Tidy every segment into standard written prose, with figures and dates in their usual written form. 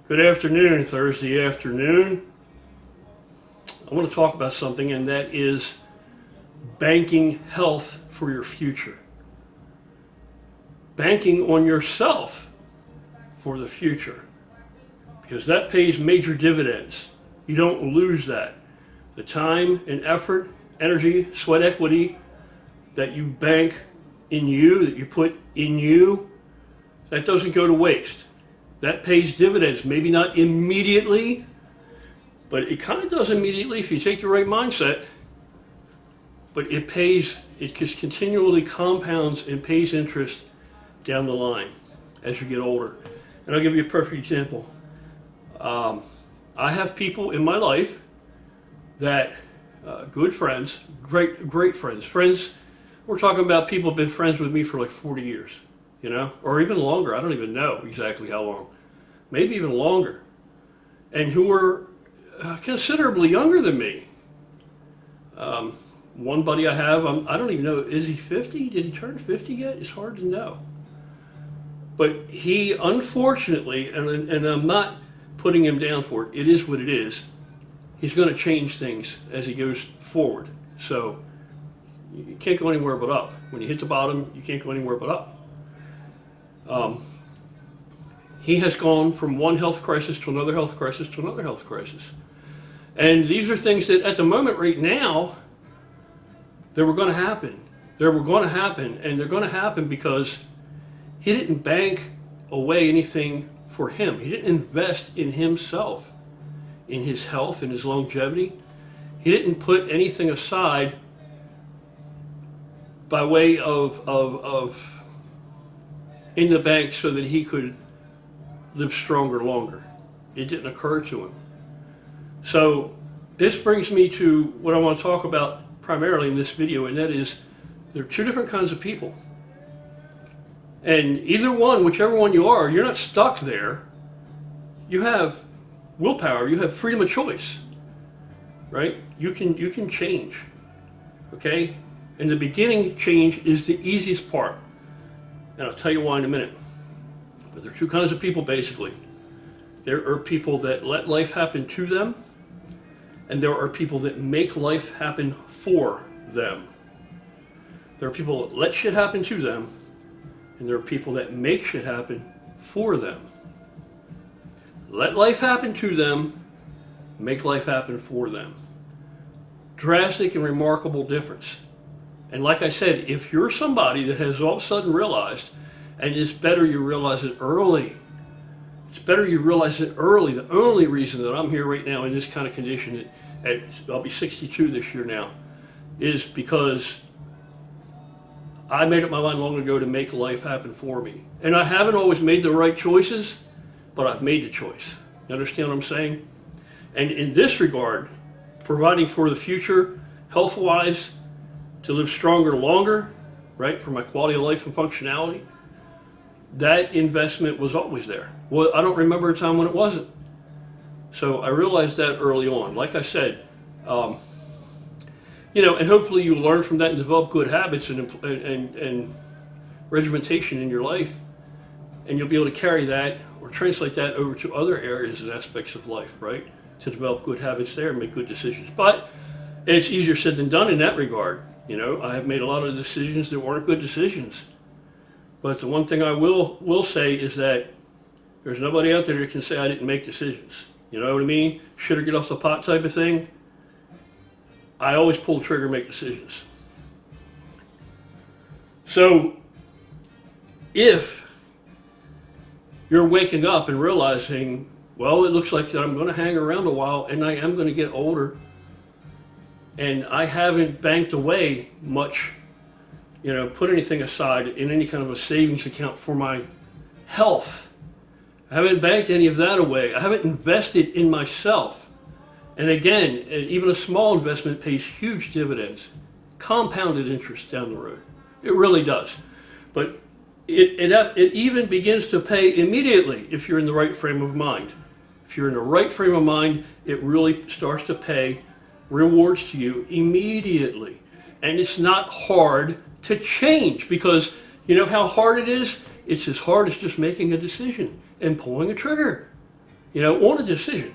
Good afternoon, Thursday afternoon. I want to talk about something, and that is banking health for your future. Banking on yourself for the future, because that pays major dividends. You don't lose that. The time and effort, energy, sweat equity that you bank in you, that you put in you, that doesn't go to waste. That pays dividends, maybe not immediately, but it kind of does immediately if you take the right mindset. But it pays, it just continually compounds and pays interest down the line as you get older. And I'll give you a perfect example. I have people in my life that, good friends, great friends. We're talking about people who've been friends with me for like 40 years, or even longer. I don't even know exactly how long. Maybe even longer. And who were considerably younger than me. One buddy I have, I don't even know, is he 50? Did he turn 50 yet? It's hard to know. But he, unfortunately, and I'm not putting him down for it, it is what it is, he's going to change things as he goes forward. So you can't go anywhere but up. When you hit the bottom, you can't go anywhere but up. He has gone from one health crisis to another health crisis to another health crisis. And these are things that at the moment right now, they were going to happen. They were going to happen, and they're going to happen because he didn't bank away anything for him. He didn't invest in himself, in his health, in his longevity. He didn't put anything aside by way of in the bank so that he could live stronger longer. It didn't occur to him. So this brings me to what I want to talk about primarily in this video, and that is there are two different kinds of people. And either one, whichever one you are, you're not stuck there. You have willpower, you have freedom of choice, right? You can change, okay? And the beginning change is the easiest part. And I'll tell you why in a minute. But there are two kinds of people, basically. There are people that let life happen to them, and there are people that make life happen for them. There are people that let shit happen to them, and there are people that make shit happen for them. Let life happen to them, make life happen for them. Drastic and remarkable difference. And like I said, if you're somebody that has all of a sudden realized, and it's better you realize it early. It's better you realize it early. The only reason that I'm here right now in this kind of condition, I'll be 62 this year now, is because I made up my mind long ago to make life happen for me. And I haven't always made the right choices, but I've made the choice. You understand what I'm saying? And in this regard, providing for the future, health-wise, to live stronger longer, right, for my quality of life and functionality, that investment was always there. Well, I don't remember a time when it wasn't. So I realized that early on. Like I said, and hopefully you learn from that and develop good habits and regimentation in your life, and you'll be able to carry that or translate that over to other areas and aspects of life, right? To develop good habits there and make good decisions. But it's easier said than done in that regard. I have made a lot of decisions that weren't good decisions. But the one thing I will say is that there's nobody out there that can say I didn't make decisions. You know what I mean? Should or get off the pot type of thing. I always pull the trigger and make decisions. So if you're waking up and realizing, well, it looks like that I'm going to hang around a while and I am going to get older, and I haven't banked away much, put anything aside in any kind of a savings account for my health. I haven't banked any of that away. I haven't invested in myself. And again, even a small investment pays huge dividends, compounded interest down the road. It really does. But it even begins to pay immediately if you're in the right frame of mind. If you're in the right frame of mind, it really starts to pay rewards to you immediately. And it's not hard to change, because you know how hard it is? It's as hard as just making a decision and pulling a trigger. on a decision.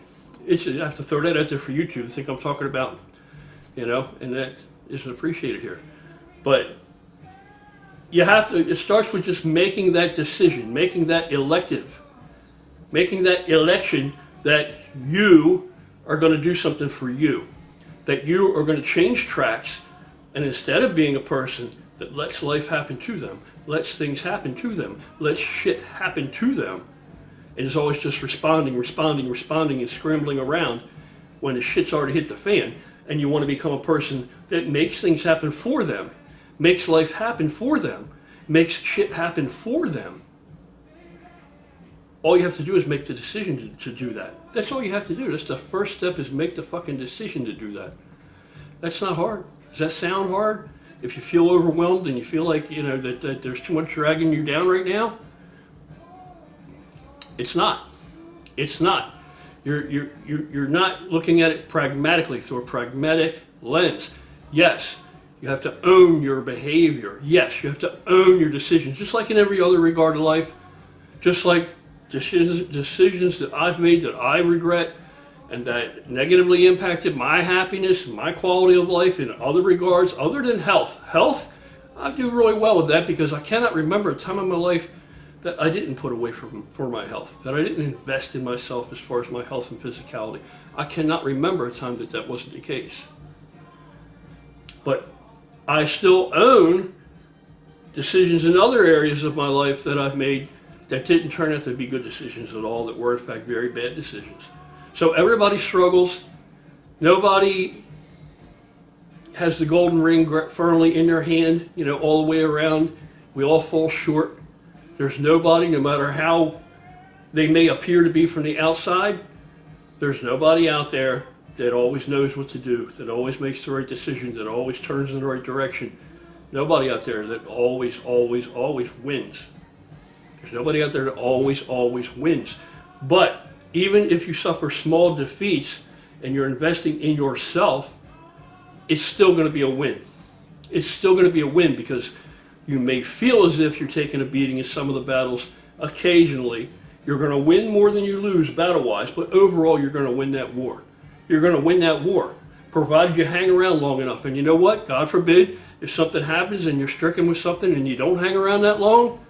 I have to throw that out there for YouTube to think I'm talking about, and that isn't appreciated here. But it starts with just making that decision, making that elective, making that election that you are going to do something for you, that you are going to change tracks, and instead of being a person that lets life happen to them, lets things happen to them, lets shit happen to them, and is always just responding, and scrambling around when the shit's already hit the fan, and you want to become a person that makes things happen for them, makes life happen for them, makes shit happen for them. All you have to do is make the decision to do that. That's all you have to do. That's the first step, is make the fucking decision to do that. That's not hard. Does that sound hard? If you feel overwhelmed and you feel like, that there's too much dragging you down right now, it's not. It's not. You're not looking at it pragmatically, through a pragmatic lens. Yes, you have to own your behavior. Yes, you have to own your decisions, just like in every other regard of life. Just like decisions that I've made that I regret and that negatively impacted my happiness and my quality of life in other regards, other than health. Health, I do really well with that, because I cannot remember a time in my life that I didn't put away for my health, that I didn't invest in myself as far as my health and physicality. I cannot remember a time that wasn't the case. But I still own decisions in other areas of my life that I've made that didn't turn out to be good decisions at all, that were in fact very bad decisions. So everybody struggles. Nobody has the golden ring firmly in their hand, all the way around. We all fall short. There's nobody, no matter how they may appear to be from the outside, there's nobody out there that always knows what to do, that always makes the right decision, that always turns in the right direction. Nobody out there that always wins. There's nobody out there that always wins. But even if you suffer small defeats and you're investing in yourself, it's still going to be a win. It's still going to be a win, because you may feel as if you're taking a beating in some of the battles. Occasionally, you're going to win more than you lose battle-wise, but overall, you're going to win that war. You're going to win that war, provided you hang around long enough. And you know what? God forbid, if something happens and you're stricken with something and you don't hang around that long,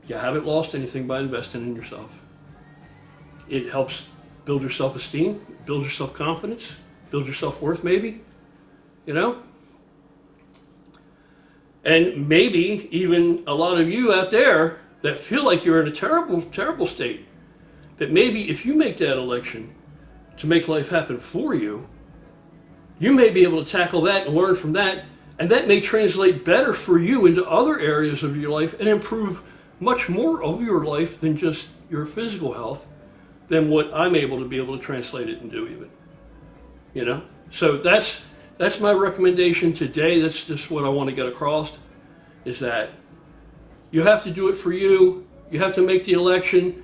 you haven't lost anything by investing in yourself. It helps build your self-esteem, build your self-confidence, build your self-worth, maybe, And maybe even a lot of you out there that feel like you're in a terrible, terrible state, that maybe if you make that election to make life happen for you, you may be able to tackle that and learn from that, and that may translate better for you into other areas of your life and improve much more of your life than just your physical health, than what I'm able to translate it and do even. So that's my recommendation today. That's just what I want to get across, is that you have to do it for you. You have to make the election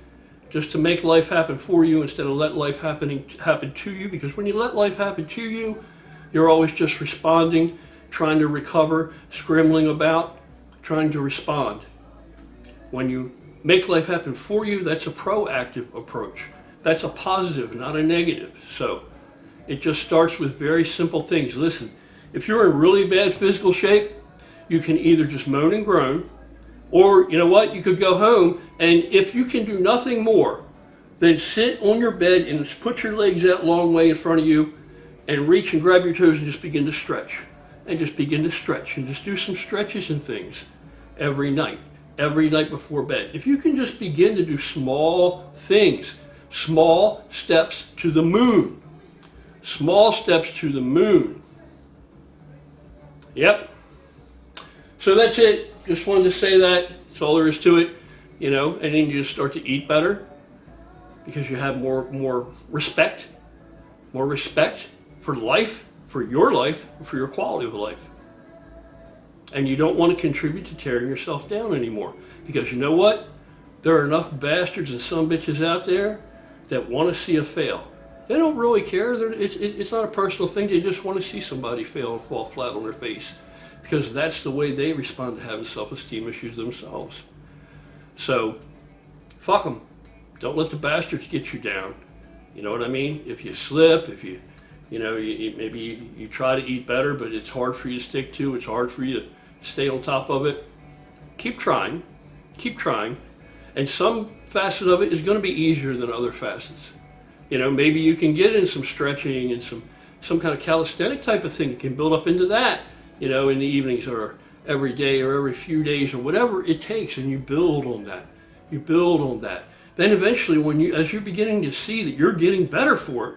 just to make life happen for you, instead of let life happen to you. Because when you let life happen to you, you're always just responding, trying to recover, scrambling about, trying to respond. When you make life happen for you, that's a proactive approach. That's a positive, not a negative. So it just starts with very simple things. Listen, if you're in really bad physical shape, you can either just moan and groan, or you could go home, and if you can do nothing more than sit on your bed and put your legs out long way in front of you and reach and grab your toes and just begin to stretch. And just begin to stretch and just do some stretches and things every night before bed. If you can just begin to do small things, small steps to the moon. Small steps to the moon. Yep. So that's it. Just wanted to say that. That's all there is to it. And then you just start to eat better, because you have more respect for life, for your life, for your quality of life. And you don't want to contribute to tearing yourself down anymore. Because you know what? There are enough bastards and some bitches out there that want to see a fail. They don't really care. It's not a personal thing. They just want to see somebody fail and fall flat on their face, because that's the way they respond to having self-esteem issues themselves. So, fuck them. Don't let the bastards get you down. You know what I mean? If you slip, if you, maybe you try to eat better, but it's hard for you to stick to, it's hard for you to stay on top of it. Keep trying, and some facet of it is going to be easier than other facets. Maybe you can get in some stretching and some kind of calisthenic type of thing. You can build up into that, in the evenings or every day or every few days or whatever it takes, and you build on that. Then eventually, as you're beginning to see that you're getting better for it,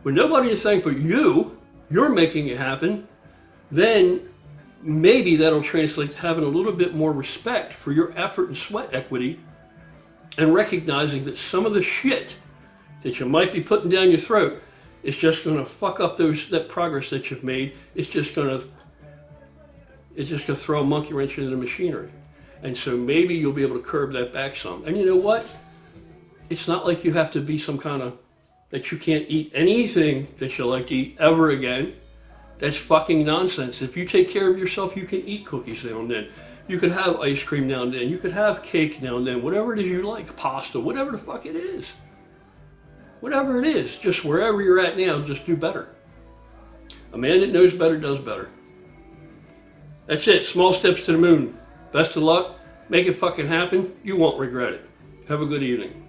with nobody to thank but you're making it happen, then maybe that'll translate to having a little bit more respect for your effort and sweat equity, and recognizing that some of the shit that you might be putting down your throat is just going to fuck up that progress that you've made. It's just going to throw a monkey wrench into the machinery. And so maybe you'll be able to curb that back some. And you know what? It's not like you have to be some kind of, that you can't eat anything that you like to eat ever again. That's fucking nonsense. If you take care of yourself, you can eat cookies now and then. You could have ice cream now and then. You could have cake now and then. Whatever it is you like, pasta, whatever the fuck it is. Whatever it is, just wherever you're at now, just do better. A man that knows better does better. That's it. Small steps to the moon. Best of luck. Make it fucking happen. You won't regret it. Have a good evening.